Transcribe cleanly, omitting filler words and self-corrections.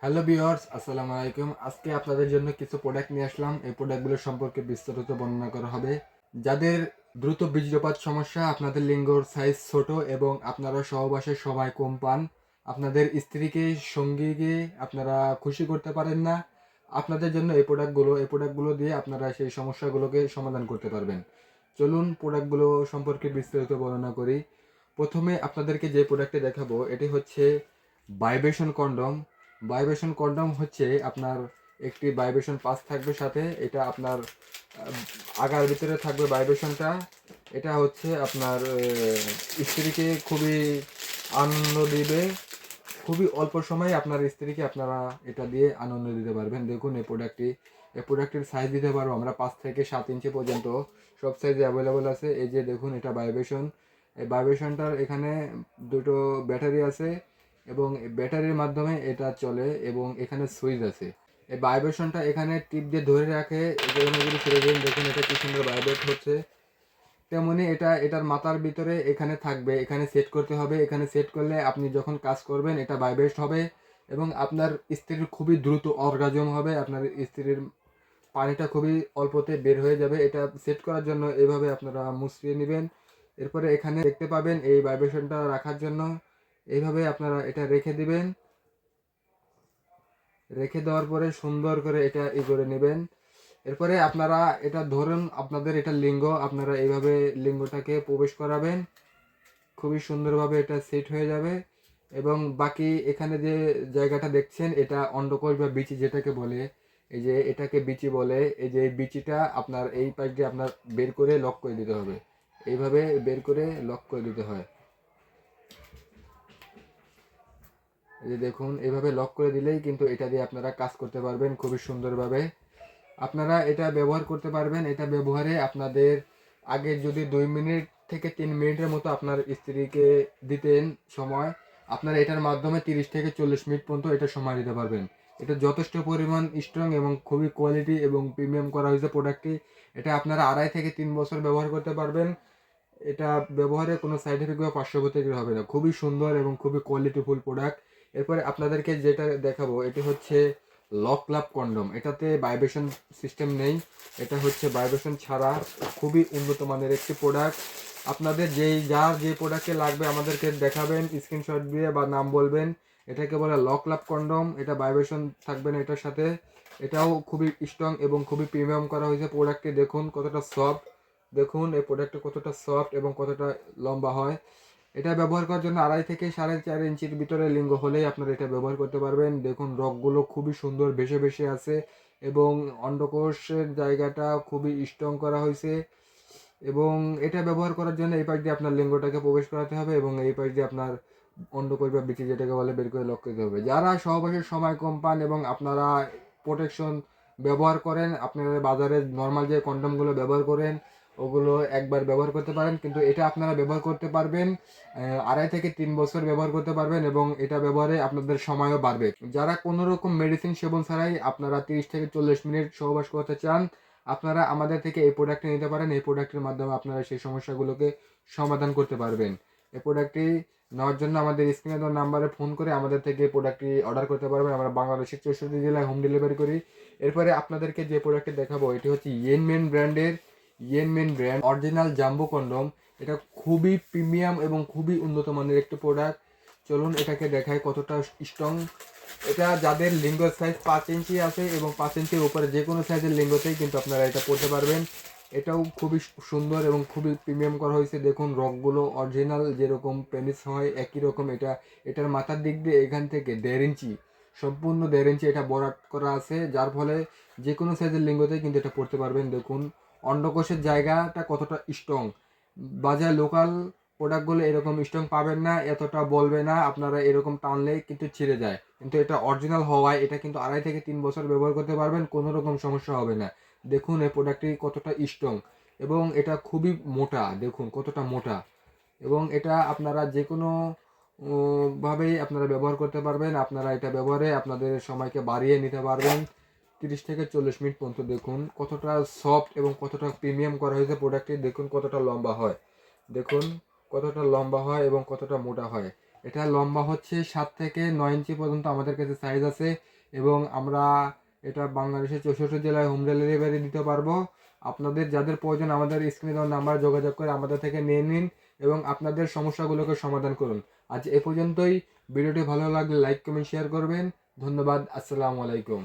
Hello viewers, আসসালামু আলাইকুম। আজকে আপনাদের জন্য কিছু প্রোডাক্ট নিয়ে আসলাম। এই প্রোডাক্টগুলো সম্পর্কে বিস্তারিত বর্ণনা করা হবে। যাদের দ্রুত বীর্যপাত সমস্যা, আপনাদের লিঙ্গর সাইজ ছোট এবং আপনারা সহবাসের সময় কম পান, আপনাদের স্ত্রীকে সঙ্গীকে আপনারা খুশি করতে পারেন না, আপনাদের জন্য এই প্রোডাক্টগুলো দিয়ে আপনারা সেই সমস্যাগুলোকে সমাধান করতে পারবেন। চলুন প্রোডাক্টগুলো সম্পর্কে বিস্তারিত বর্ণনা করি। প্রথমে আপনাদেরকে যে প্রোডাক্টটি দেখাবো এটি হচ্ছে ভাইব্রেশন কন্ডম। ভাইব্রেশন কন্ডম হচ্ছে আপনার একটি ভাইব্রেশন পাস থাকবে সাথে। এটা আপনার আগার ভিতরে থাকবে ভাইব্রেশনটা। এটা হচ্ছে আপনার স্ত্রীকে খুবই আনন্দ দিবে। খুবই অল্প সময়ে আপনার স্ত্রীকে আপনারা এটা দিয়ে আনন্দ দিতে পারবেন। দেখুন এই প্রোডাক্টের সাইজ দিতে পারবো আমরা 5 থেকে 7 ইঞ্চি পর্যন্ত সব সাইজে অ্যাভেলেবল আছে। এই যে দেখুন, এটা ভাইব্রেশন। এই ভাইব্রেশনটার এখানে দুটো ব্যাটারি আছে এবং ব্যাটারির মাধ্যমে এটা চলে এবং এখানে সুইচ আছে। এই ভাইব্রেশনটা এখানে টিপ দিয়ে ধরে রাখে, এখানে যদি ছেড়ে দিন, দেখুন এটা কি সুন্দর ভাইব্রেট হচ্ছে। তেমনি এটার মাথার ভিতরে এখানে থাকবে, এখানে সেট করতে হবে। এখানে সেট করলে আপনি যখন কাজ করবেন এটা ভাইব্রেট হবে এবং আপনার স্ত্রীর খুবই দ্রুত অর্গাজম হবে। আপনার স্ত্রীর পানিটা খুবই অল্পতে বের হয়ে যাবে। এটা সেট করার জন্য এভাবে আপনারা মুছড়িয়ে নেবেন। এরপরে এখানে দেখতে পাবেন এই ভাইব্রেশনটা রাখার জন্য এইভাবে আপনারা এটা রেখে দিবেন। রেখে দেওয়ার পরে সুন্দর করে এটা করে নেবেন। এরপরে আপনারা এটা ধরুন, আপনাদের এটা লিঙ্গ, আপনারা এইভাবে লিঙ্গটাকে প্রবেশ করাবেন। খুবই সুন্দরভাবে এটা সেট হয়ে যাবে এবং বাকি এখানে যে জায়গাটা দেখছেন এটা অন্ডকোষ বা বিচি যেটাকে বলে, এই যে এটাকে বিচি বলে। এই যে এই বিচিটা আপনার এই পাশ দিয়ে আপনার বের করে লক করে দিতে হবে। এইভাবে বের করে লক করে দিতে হয়। এই যে দেখুন, এইভাবে লক করে দিলেই কিন্তু এটা দিয়ে আপনারা কাজ করতে পারবেন খুবই সুন্দরভাবে। আপনারা এটা ব্যবহার করতে পারবেন। এটা ব্যবহারে আপনাদের আগে যদি 2 মিনিট থেকে 3 মিনিটের মতো আপনার স্ত্রীকে দিতেন সময়, আপনারা এটার মাধ্যমে 30 থেকে 40 মিনিট পর্যন্ত এটা সময় দিতে পারবেন। এটা যথেষ্ট পরিমাণ স্ট্রং এবং খুবই কোয়ালিটি এবং প্রিমিয়াম করা হয়েছে প্রোডাক্টটি। এটা আপনারা 2.5 থেকে 3 বছর ব্যবহার করতে পারবেন। এটা ব্যবহারে কোনো সাইড এফেক্ট বা পার্শ্ব প্রতিক্রিয়া হবে না। খুবই সুন্দর এবং খুবই কোয়ালিটিফুল প্রোডাক্ট। এরপরে আপনাদেরকে যেটা দেখাবো এটি হচ্ছে লক লাভ কন্ডম। এটাতে ভাইব্রেশন সিস্টেম নেই, এটা হচ্ছে ভাইব্রেশন ছাড়া খুবই উন্নত মানের একটি প্রোডাক্ট। আপনাদের যার যে প্রোডাক্টে লাগবে আমাদেরকে দেখাবেন, স্ক্রিনশট দিয়ে বা নাম বলবেন। এটাকে বলে লক লাভ কন্ডম। এটা ভাইব্রেশন থাকবে না এটার সাথে। এটাও খুবই স্ট্রং এবং খুবই প্রিমিয়াম করা হয়েছে। প্রোডাক্টটি দেখুন কতটা সফট। দেখুন এই প্রোডাক্টটা কতটা সফট এবং কতটা লম্বা হয়। এটা ব্যবহার করার জন্য 2.5 থেকে 4.5 ইঞ্চির ভিতরে লিঙ্গ হলেই আপনারা এটা ব্যবহার করতে পারবেন। দেখুন রগগুলো খুবই সুন্দর ভেসে ভেসে আছে এবং অন্ডকোষের জায়গাটা খুবই স্ট্রং করা হয়েছে। এবং এটা ব্যবহার করার জন্য এই পাশ দিয়ে আপনার লিঙ্গটাকে প্রবেশ করাতে হবে এবং এই পাশ দিয়ে আপনার অন্ডকোষ বা বিচি যেটাকে বলে বের করে লক করতে হবে। যারা সহবাসের সময় কম পান এবং আপনারা প্রোটেকশন ব্যবহার করেন, আপনারা বাজারে নর্মাল যে কন্ডমগুলো ব্যবহার করেন ওগুলো একবার ব্যবহার করতে পারেন, কিন্তু এটা আপনারা ব্যবহার করতে পারবেন 2.5 থেকে 3 বছর ব্যবহার করতে পারবেন এবং এটা ব্যবহারে আপনাদের সময়ও বাড়বে। যারা কোনো রকম মেডিসিন সেবন ছাড়াই আপনারা 30 থেকে 40 মিনিট সহবাস করতে চান, আপনারা আমাদের থেকে এই প্রোডাক্টটি নিতে পারেন। এই প্রোডাক্টের মাধ্যমে আপনারা সেই সমস্যাগুলোকে সমাধান করতে পারবেন। এই প্রোডাক্টটি নেওয়ার জন্য আমাদের স্ক্রিনে দেওয়া নাম্বারে ফোন করে আমাদের থেকে এই প্রোডাক্টটি অর্ডার করতে পারবেন। আমরা বাংলাদেশের 64 জেলায় হোম ডেলিভারি করি। এরপরে আপনাদেরকে যে প্রোডাক্টটি দেখাবো এটি হচ্ছে ইয়েনমেন ব্র্যান্ড অরিজিনাল জাম্বো কন্ডম। এটা খুবই প্রিমিয়াম এবং খুবই উন্নত মানের একটি প্রোডাক্ট। চলুন এটাকে দেখাই কতটা স্ট্রং। এটা যাদের লিঙ্গ সাইজ 5 ইঞ্চি আছে এবং 5 ইঞ্চির উপরে যে কোনো সাইজের লিঙ্গতেই কিন্তু আপনারা এটা পড়তে পারবেন। এটাও খুবই সুন্দর এবং খুবই প্রিমিয়াম করা হয়েছে। দেখুন রগগুলো অরিজিনাল যেরকম পেনিস হয় একই রকম। এটার মাথার দিক দিয়ে এখান থেকে 1.5 ইঞ্চি, সম্পূর্ণ 1.5 ইঞ্চি এটা বরাট করা আছে, যার ফলে যে কোনো সাইজের লিঙ্গতেই কিন্তু এটা পড়তে পারবেন। দেখুন অন্ডকোষের জায়গাটা কতটা স্ট্রং। বাজার লোকাল প্রোডাক্টগুলো এরকম স্ট্রং পাবেন না, এতটা বলবে না, আপনারা এরকম টানলেই কিন্তু ছিঁড়ে যায়। কিন্তু এটা অরিজিনাল হওয়ায় এটা কিন্তু 2.5 থেকে 3 বছর ব্যবহার করতে পারবেন, কোনো রকম সমস্যা হবে না। দেখুন এই প্রোডাক্টটি কতটা স্ট্রং এবং এটা খুবই মোটা। দেখুন কতটা মোটা এবং এটা আপনারা যে কোনো ভাবেই আপনারা ব্যবহার করতে পারবেন। আপনারা এটা ব্যবহারে আপনাদের সময়কে বাড়িয়ে নিতে পারবেন 30 থেকে 40 মিনিট পর্যন্ত। দেখুন কতটা সফট এবং কতটা প্রিমিয়াম করা হয়েছে প্রোডাক্টটি। দেখুন কতটা লম্বা হয়, দেখুন কতটা লম্বা হয় এবং কতটা মোটা হয়। এটা লম্বা হচ্ছে 7 থেকে 9 ইঞ্চি পর্যন্ত আমাদের কাছে সাইজ আছে, এবং আমরা এটা বাংলাদেশের 64 জেলায় হোম ডেলিভারি দিতে পারবো। আপনাদের যাদের প্রয়োজন আমাদের স্ক্রিনে দেওয়া নাম্বার যোগাযোগ করে আমাদের থেকে নিয়ে নিন এবং আপনাদের সমস্যাগুলোকে সমাধান করুন। আজ এ পর্যন্তই। ভিডিওটি ভালো লাগলে লাইক কমেন্ট শেয়ার করবেন। ধন্যবাদ। আসসালামু আলাইকুম।